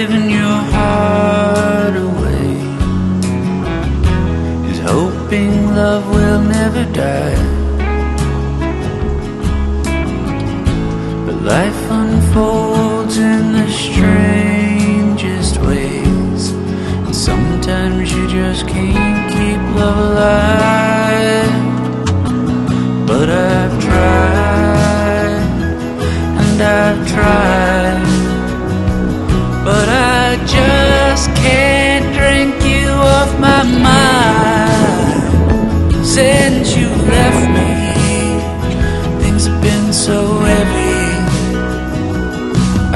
giving your heart away is hoping love will never die. But life unfolds in the strangest ways, and sometimes you just can't keep love alive. But I've tried, and I've tried, but I just can't drink you off my mind. Since you left me, things have been so heavy.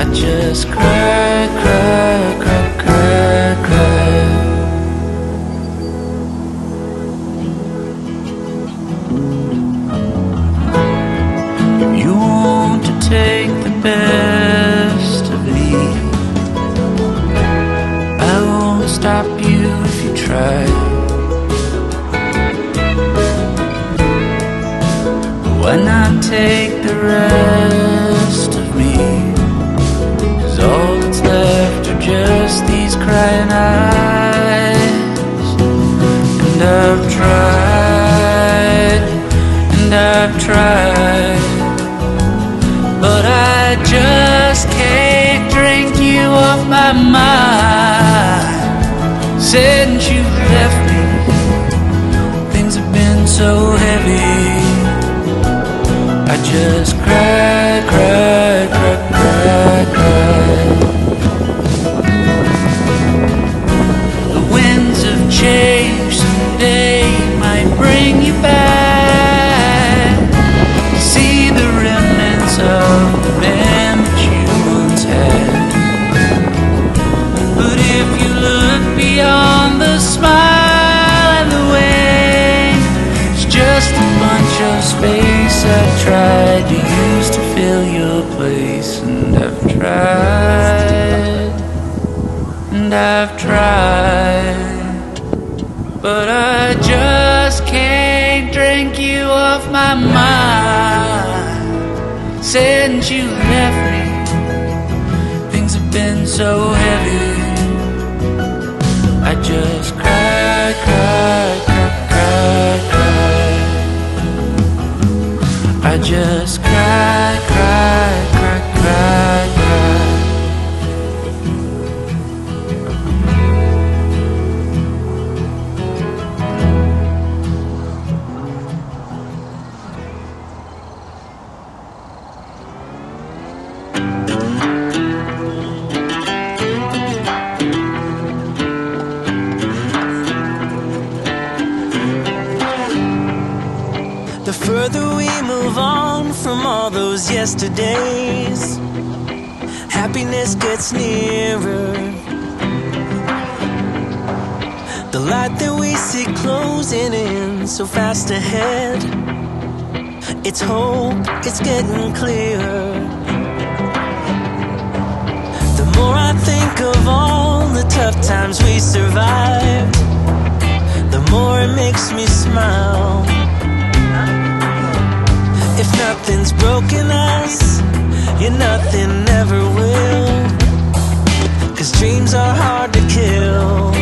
I just cry, cry, cry, cry, cry. If you want to take the best of me, I won't stop you if you try. Why not take the rest of me? 'Cause all that's left are just these crying eyes. And I've tried, and I've tried, but I just can't drink you off my mind. Since you left me, things have been so heavy. I just cry, cry, cry, cry, cry. The winds of change someday might bring you back. See the remnants of the man that you once had. But if you look beyond the smile and the wing, it's just a bunch of space I've tried to use to fill your place. And I've tried, and I've tried, but I just can't drink you off my mind. Since you left me, things have been so heavy. I just cry, cry, cry, cry, cry. I just cry, cry, cry, cry, cry. The further we move on from all those yesterdays, happiness gets nearer. The light that we see closing in so fast ahead, it's hope, it's getting clearer. The more I think of all the tough times we survived, the more it makes me smile. If nothing's broken us, yeah, nothing ever will. 'Cause dreams are hard to kill.